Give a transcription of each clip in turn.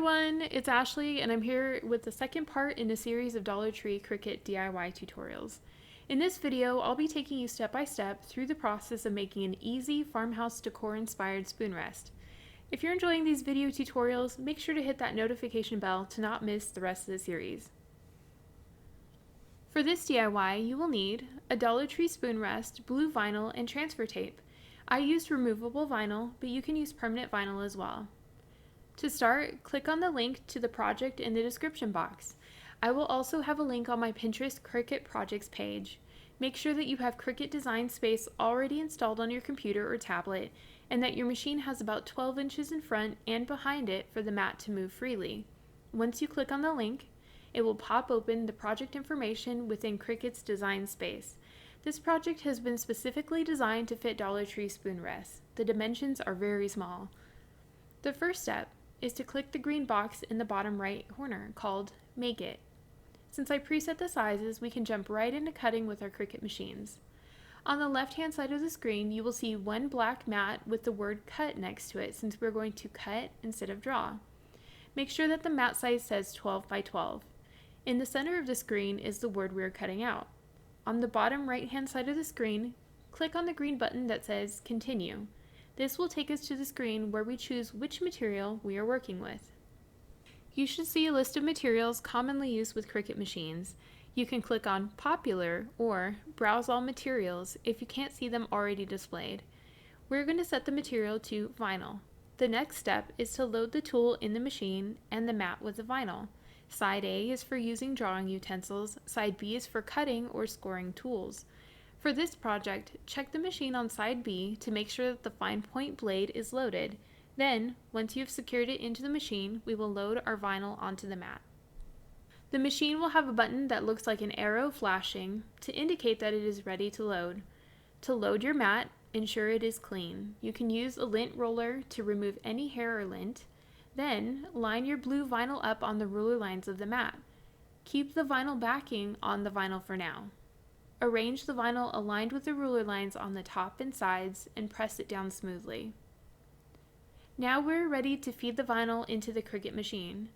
everyone, it's Ashley and I'm here with the second part in a series of Dollar Tree Cricut DIY tutorials. In this video, I'll be taking you step by step through the process of making an easy farmhouse decor inspired spoon rest. If you're enjoying these video tutorials, make sure to hit that notification bell to not miss the rest of the series. For this DIY, you will need a Dollar Tree spoon rest, blue vinyl, and transfer tape. I used removable vinyl, but you can use permanent vinyl as well. To start, click on the link to the project in the description box. I will also have a link on my Pinterest Cricut projects page. Make sure that you have Cricut Design Space already installed on your computer or tablet, and that your machine has about 12 inches in front and behind it for the mat to move freely. Once you click on the link, it will pop open the project information within Cricut's Design Space. This project has been specifically designed to fit Dollar Tree spoon rests. The dimensions are very small. The first step is to click the green box in the bottom right corner called Make It. Since I preset the sizes, we can jump right into cutting with our Cricut machines. On the left hand side of the screen, you will see one black mat with the word cut next to it, since we're going to cut instead of draw. Make sure that the mat size says 12 by 12. In the center of the screen is the word we're cutting out. On the bottom right hand side of the screen, click on the green button that says Continue. This will take us to the screen where we choose which material we are working with. You should see a list of materials commonly used with Cricut machines. You can click on Popular or Browse All Materials if you can't see them already displayed. We're going to set the material to vinyl. The next step is to load the tool in the machine and the mat with the vinyl. Side A is for using drawing utensils, side B is for cutting or scoring tools. For this project, check the machine on side B to make sure that the fine point blade is loaded. Then, once you've secured it into the machine, we will load our vinyl onto the mat. The machine will have a button that looks like an arrow flashing to indicate that it is ready to load. To load your mat, ensure it is clean. You can use a lint roller to remove any hair or lint. Then, line your blue vinyl up on the ruler lines of the mat. Keep the vinyl backing on the vinyl for now. Arrange the vinyl aligned with the ruler lines on the top and sides and press it down smoothly. Now we're ready to feed the vinyl into the Cricut machine.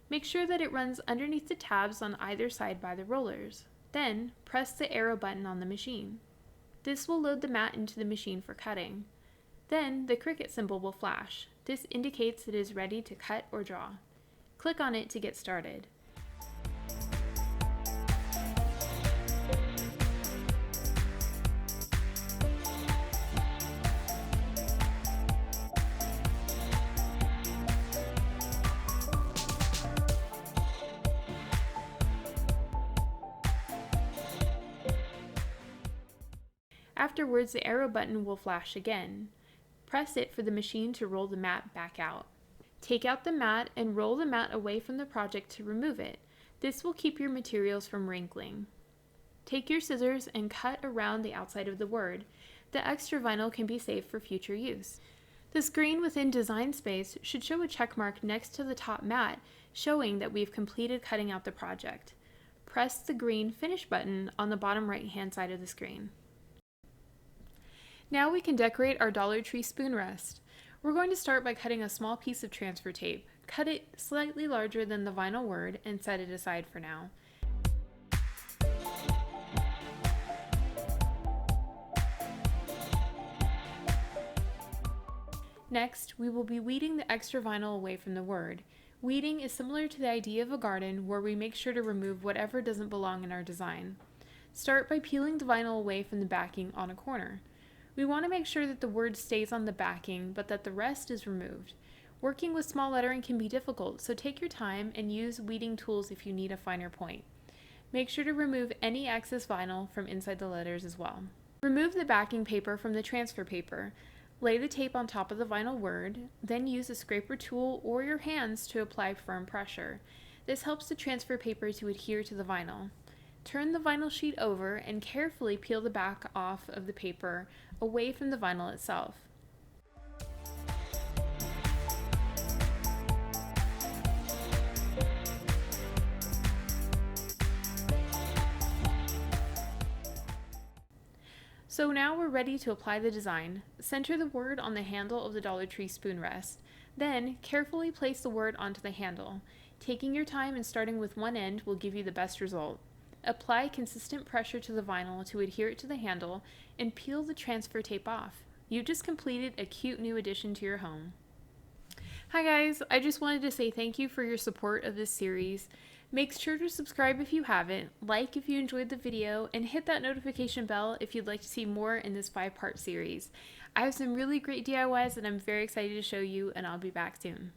Make sure that it runs underneath the tabs on either side by the rollers. Then, press the arrow button on the machine. This will load the mat into the machine for cutting. Then, the Cricut symbol will flash. This indicates it is ready to cut or draw. Click on it to get started. Afterwards, the arrow button will flash again. Press it for the machine to roll the mat back out. Take out the mat and roll the mat away from the project to remove it. This will keep your materials from wrinkling. Take your scissors and cut around the outside of the word. The extra vinyl can be saved for future use. The screen within Design Space should show a check mark next to the top mat, showing that we've completed cutting out the project. Press the green Finish button on the bottom right hand side of the screen. Now we can decorate our Dollar Tree spoon rest. We're going to start by cutting a small piece of transfer tape. Cut it slightly larger than the vinyl word and set it aside for now. Next, we will be weeding the extra vinyl away from the word. Weeding is similar to the idea of a garden where we make sure to remove whatever doesn't belong in our design. Start by peeling the vinyl away from the backing on a corner. We want to make sure that the word stays on the backing, but that the rest is removed. Working with small lettering can be difficult, so take your time and use weeding tools if you need a finer point. Make sure to remove any excess vinyl from inside the letters as well. Remove the backing paper from the transfer paper. Lay the tape on top of the vinyl word, then use a scraper tool or your hands to apply firm pressure. This helps the transfer paper to adhere to the vinyl. Turn the vinyl sheet over and carefully peel the back off of the paper away from the vinyl itself. So now we're ready to apply the design. Center the word on the handle of the Dollar Tree spoon rest. Then, carefully place the word onto the handle. Taking your time and starting with one end will give you the best result. Apply consistent pressure to the vinyl to adhere it to the handle and peel the transfer tape off. You just completed a cute new addition to your home. Hi guys, I just wanted to say thank you for your support of this series. Make sure to subscribe if you haven't, like if you enjoyed the video, and hit that notification bell if you'd like to see more in this 5-part series. I have some really great DIYs that I'm very excited to show you, and I'll be back soon.